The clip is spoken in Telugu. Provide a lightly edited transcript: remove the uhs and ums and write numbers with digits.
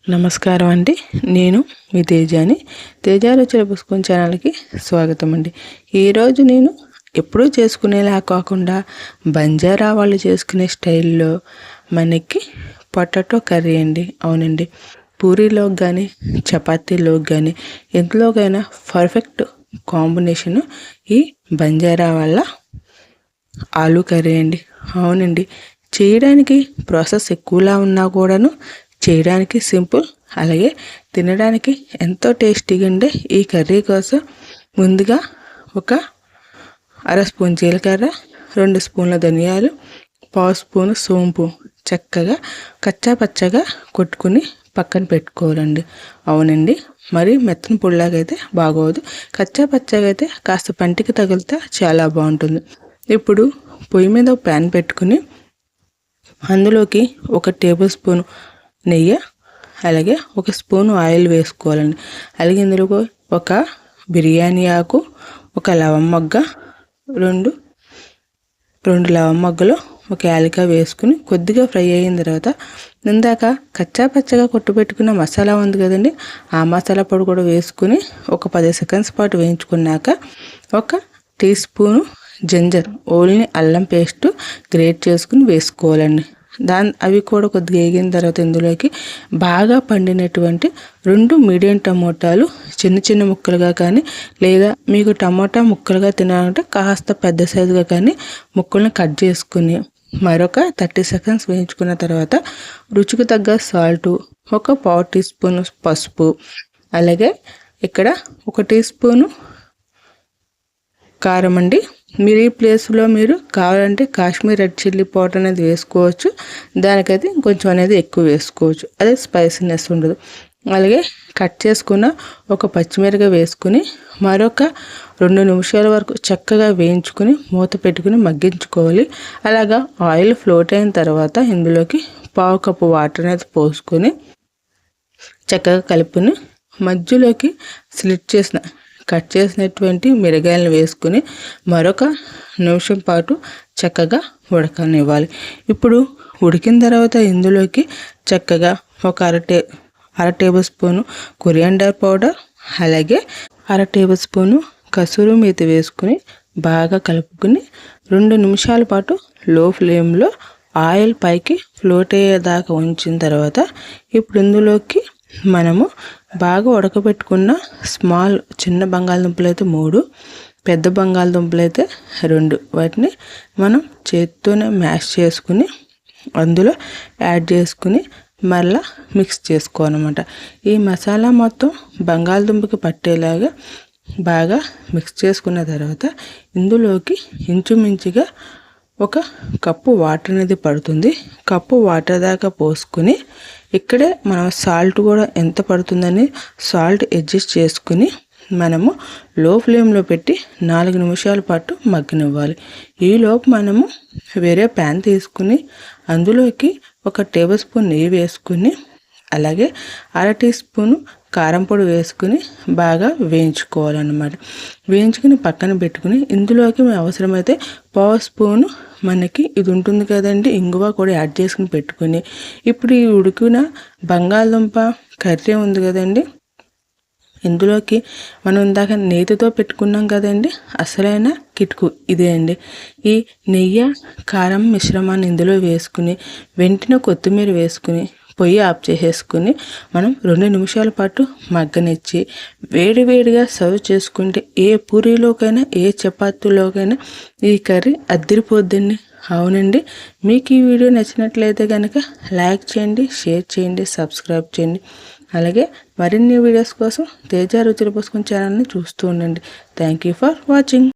నమస్కారం అండి. నేను మీ తేజాని. తేజ రుచుల పుస్తకం ఛానల్కి స్వాగతం అండి. ఈరోజు నేను ఎప్పుడూ చేసుకునేలా కాకుండా బంజారా వాళ్ళు చేసుకునే స్టైల్లో మనకి పొటాటో కర్రీ అండి. అవునండి, పూరీలోకి కానీ చపాతీలోకి కానీ ఎందులోకైనా పర్ఫెక్ట్ కాంబినేషను ఈ బంజారా వాళ్ళ ఆలూ కర్రీ అండి. అవునండి, చేయడానికి ప్రాసెస్ ఎక్కువలా ఉన్నా కూడాను చేయడానికి సింపుల్, అలాగే తినడానికి ఎంతో టేస్టీగా ఉండే ఈ కర్రీ కోసం ముందుగా ఒక అర స్పూన్ జీలకర్ర, 2 స్పూన్ల ధనియాలు, 1/2 స్పూన్ సోంపు చక్కగా కచ్చా పచ్చగా కొట్టుకుని పక్కన పెట్టుకోవాలండి. అవునండి, మరి మెత్తని పొడిలాగైతే బాగోదు. కచ్చా పచ్చగా అయితే కాస్త పంటికి తగిలితే చాలా బాగుంటుంది. ఇప్పుడు పొయ్యి మీద ఒక ప్యాన్ పెట్టుకుని అందులోకి 1 టేబుల్ స్పూన్ నెయ్యి, అలాగే 1 స్పూన్ ఆయిల్ వేసుకోవాలండి. అలాగే ఇందులో ఒక బిర్యానీ ఆకు, ఒక లవం మొగ్గ, రెండు లవం మొగ్గలు, ఒక యాలక్కాయ వేసుకుని కొద్దిగా ఫ్రై అయిన తర్వాత ఇందాక కచ్చా పచ్చగా కొట్టుపెట్టుకున్న మసాలా ఉంది కదండి, ఆ మసాలా పొడి కూడా వేసుకుని ఒక 10 సెకండ్స్ పాటు వేయించుకున్నాక 1 టీ స్పూను జింజర్, ఓన్లీ అల్లం పేస్ట్ గ్రేట్ చేసుకుని వేసుకోవాలండి. అవి కూడా కొద్దిగా వేగిన తర్వాత ఇందులోకి బాగా పండినటువంటి 2 మీడియం టమోటాలు చిన్న చిన్న ముక్కలుగా కానీ, లేదా మీకు టమోటా ముక్కలుగా తినాలంటే కాస్త పెద్ద సైజుగా కానీ ముక్కలను కట్ చేసుకుని మరొక 30 సెకండ్స్ వేయించుకున్న తర్వాత రుచికి తగ్గ సాల్టు, 1/4 టీ స్పూన్ పసుపు, అలాగే ఇక్కడ 1 టీ స్పూను కారం అండి. మీరు ఈ ప్లేస్లో మీరు కావాలంటే కాశ్మీర్ రెడ్ చిల్లీ పౌడర్ అనేది వేసుకోవచ్చు. దానికైతే ఇంకొంచెం అనేది ఎక్కువ వేసుకోవచ్చు, అదే స్పైసీనెస్ ఉండదు. అలాగే కట్ చేసుకున్న ఒక పచ్చిమిరపకాయ వేసుకుని మరొక 2 నిమిషాల వరకు చక్కగా వేయించుకుని మూత పెట్టుకుని మగ్గించుకోవాలి. అలాగా ఆయిల్ ఫ్లోట్ అయిన తర్వాత ఇందులోకి 1/2 కప్పు వాటర్ అనేది పోసుకొని చక్కగా కలుపుని మధ్యలోకి కట్ చేసినటువంటి మిరగాయలను వేసుకుని మరొక నిమిషం పాటు చక్కగా ఉడకనివ్వాలి. ఇప్పుడు ఉడికిన తర్వాత ఇందులోకి చక్కగా ఒక అర టేబుల్ స్పూను కొరియాండర్ పౌడర్, అలాగే అర టేబుల్ స్పూను కసూరి మేతి వేసుకుని బాగా కలుపుకుని 2 నిమిషాల పాటు లో ఫ్లేమ్లో ఆయిల్ పైకి ఫ్లోట్ అయ్యేదాకా ఉంచిన తర్వాత ఇప్పుడు ఇందులోకి మనము బాగా ఉడకబెట్టుకున్న చిన్న బంగాళదుంపలు అయితే 3, పెద్ద బంగాళదుంపలు అయితే 2, వాటిని మనం చేత్తోనే మ్యాష్ చేసుకుని అందులో యాడ్ చేసుకుని మళ్ళీ మిక్స్ చేసుకోవాలన్నమాట. ఈ మసాలా మొత్తం బంగాళదుంపకి పట్టేలాగా బాగా మిక్స్ చేసుకున్న తర్వాత ఇందులోకి ఇంచుమించుగా 1 కప్పు వాటర్ అనేది పడుతుంది. కప్పు వాటర్ దాకా పోసుకుని ఇక్కడే మనం సాల్ట్ కూడా ఎంత పడుతుందని సాల్ట్ అడ్జస్ట్ చేసుకుని మనము లో ఫ్లేమ్లో పెట్టి 4 నిమిషాల పాటు మగ్గనివ్వాలి. ఈలోపు మనము వేరే ప్యాన్ తీసుకుని అందులోకి 1 టేబుల్ స్పూన్ నెయ్యి వేసుకుని, అలాగే అర టీ స్పూను కారం పొడి వేసుకుని బాగా వేయించుకోవాలన్నమాట. వేయించుకుని పక్కన పెట్టుకుని ఇందులోకి అవసరమైతే 1/2 స్పూను మనకి ఇది ఉంటుంది కదండి ఇంగువ కూడా యాడ్ చేసుకుని పెట్టుకుని ఇప్పుడు ఈ ఉడికిన బంగాళదుంప కర్రీ ఉంది కదండి, ఇందులోకి మనం ఇందాక నేతితో పెట్టుకున్నాం కదండి, అసలైన కిటుకు ఇదే అండి. ఈ నెయ్యి కారం మిశ్రమాన్ని ఇందులో వేసుకుని వెంటనే కొత్తిమీర వేసుకుని పొయ్యి ఆఫ్ చేసేసుకుని మనం 2 నిమిషాల పాటు మగ్గనిచ్చి వేడివేడిగా సర్వ్ చేసుకుంటే ఏ పూరీలోకైనా ఏ చపాతీలోకైనా ఈ కర్రీ అద్దిరిపోద్దండి. అవునండి, మీకు ఈ వీడియో నచ్చినట్లయితే కనుక లైక్ చేయండి, షేర్ చేయండి, సబ్స్క్రైబ్ చేయండి. అలాగే మరిన్ని వీడియోస్ కోసం తేజ రుచుల పుస్తకం ఛానల్ని చూస్తూ ఉండండి. Thank you for watching.